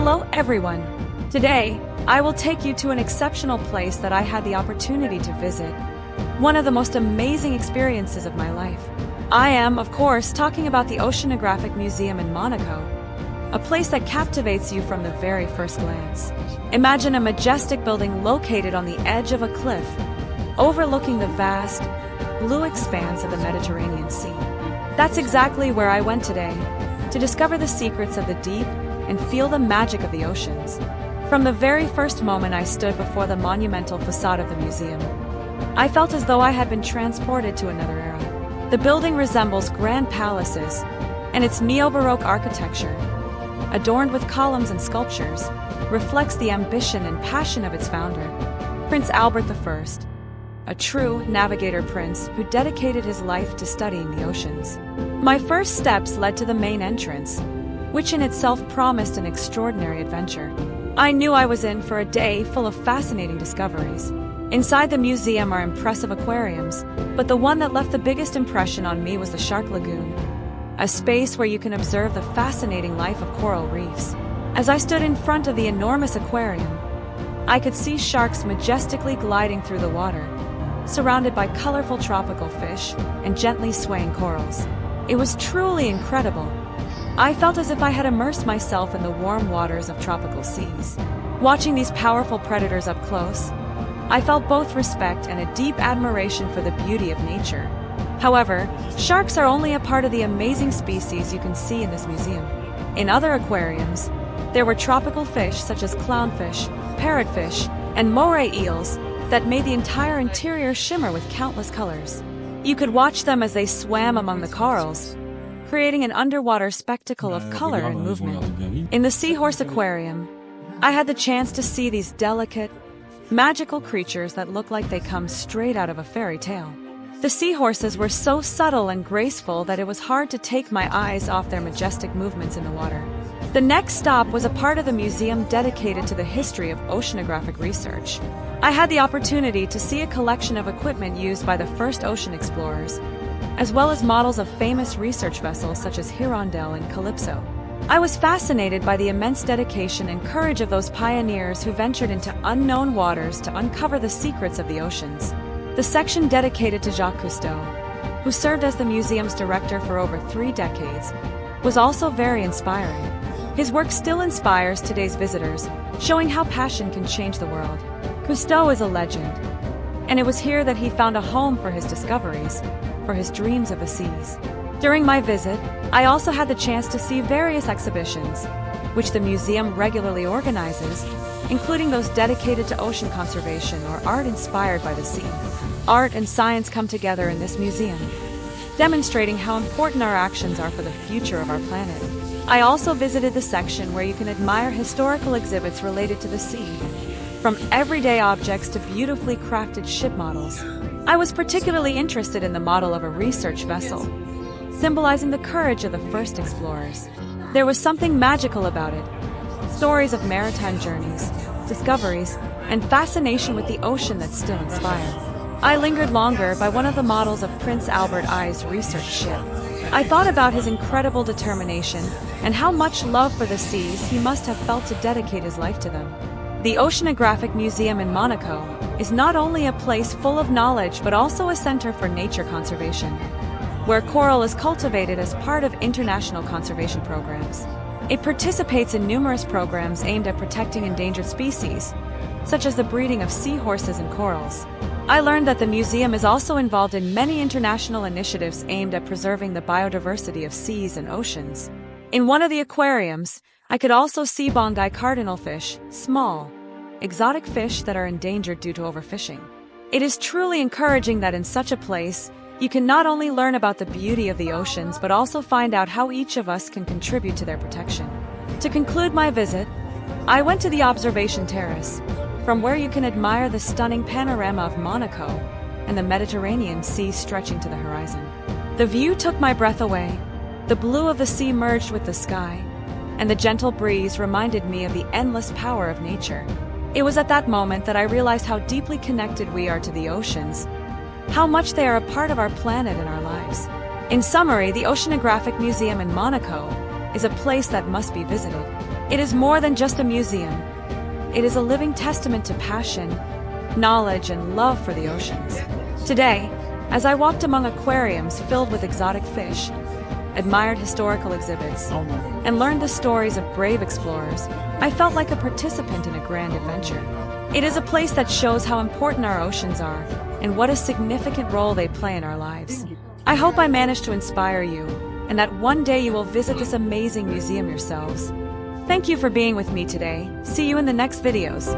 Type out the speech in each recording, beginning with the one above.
Hello everyone! Today, I will take you to an exceptional place that I had the opportunity to visit. One of the most amazing experiences of my life. I am, of course, talking about the Oceanographic Museum in Monaco. A place that captivates you from the very first glance. Imagine a majestic building located on the edge of a cliff, overlooking the vast, blue expanse of the Mediterranean Sea. That's exactly where I went today, to discover the secrets of the deep and feel the magic of the oceans. From the very first moment I stood before the monumental facade of the museum, I felt as though I had been transported to another era. The building resembles grand palaces, and its neo-Baroque architecture, adorned with columns and sculptures, reflects the ambition and passion of its founder, Prince Albert I, a true navigator prince who dedicated his life to studying the oceans. My first steps led to the main entrance, which in itself promised an extraordinary adventure. I knew I was in for a day full of fascinating discoveries. Inside the museum are impressive aquariums, but the one that left the biggest impression on me was the Shark Lagoon, a space where you can observe the fascinating life of coral reefs. As I stood in front of the enormous aquarium, I could see sharks majestically gliding through the water, surrounded by colorful tropical fish and gently swaying corals. It was truly incredible. I felt as if I had immersed myself in the warm waters of tropical seas. Watching these powerful predators up close, I felt both respect and a deep admiration for the beauty of nature. However, sharks are only a part of the amazing species you can see in this museum. In other aquariums, there were tropical fish such as clownfish, parrotfish, and moray eels that made the entire interior shimmer with countless colors. You could watch them as they swam among the corals, creating an underwater spectacle of color and movement. In the seahorse aquarium, I had the chance to see these delicate, magical creatures that look like they come straight out of a fairy tale. The seahorses were so subtle and graceful that it was hard to take my eyes off their majestic movements in the water. The next stop was a part of the museum dedicated to the history of oceanographic research. I had the opportunity to see a collection of equipment used by the first ocean explorers, as well as models of famous research vessels such as Hirondelle and Calypso. I was fascinated by the immense dedication and courage of those pioneers who ventured into unknown waters to uncover the secrets of the oceans. The section dedicated to Jacques Cousteau, who served as the museum's director for over 3 decades, was also very inspiring. His work still inspires today's visitors, showing how passion can change the world. Cousteau is a legend, and it was here that he found a home for his discoveries, for his dreams of the seas. During my visit, I also had the chance to see various exhibitions, which the museum regularly organizes, including those dedicated to ocean conservation or art inspired by the sea. Art and science come together in this museum, demonstrating how important our actions are for the future of our planet. I also visited the section where you can admire historical exhibits related to the sea, from everyday objects to beautifully crafted ship models. I was particularly interested in the model of a research vessel, symbolizing the courage of the first explorers. There was something magical about it. Stories of maritime journeys, discoveries, and fascination with the ocean that still inspire. I lingered longer by one of the models of Prince Albert I's research ship. I thought about his incredible determination and how much love for the seas he must have felt to dedicate his life to them. The Oceanographic Museum in Monaco is not only a place full of knowledge but also a center for nature conservation, where coral is cultivated as part of international conservation programs. It participates in numerous programs aimed at protecting endangered species, such as the breeding of seahorses and corals. I learned that the museum is also involved in many international initiatives aimed at preserving the biodiversity of seas and oceans. In one of the aquariums, I could also see Bongai cardinalfish, small, exotic fish that are endangered due to overfishing. It is truly encouraging that in such a place, you can not only learn about the beauty of the oceans but also find out how each of us can contribute to their protection. To conclude my visit, I went to the observation terrace, from where you can admire the stunning panorama of Monaco and the Mediterranean Sea stretching to the horizon. The view took my breath away. The blue of the sea merged with the sky, and the gentle breeze reminded me of the endless power of nature. It was at that moment that I realized how deeply connected we are to the oceans, how much they are a part of our planet and our lives. In summary, the Oceanographic Museum in Monaco is a place that must be visited. It is more than just a museum. It is a living testament to passion, knowledge, and love for the oceans. Today, as I walked among aquariums filled with exotic fish, admired historical exhibits, and learned the stories of brave explorers, I felt like a participant in a grand adventure. It is a place that shows how important our oceans are and what a significant role they play in our lives. I hope I managed to inspire you, and that one day you will visit this amazing museum yourselves. Thank you for being with me today. See you in the next videos.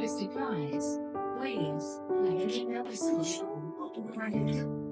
Supplies, waves, like any other social.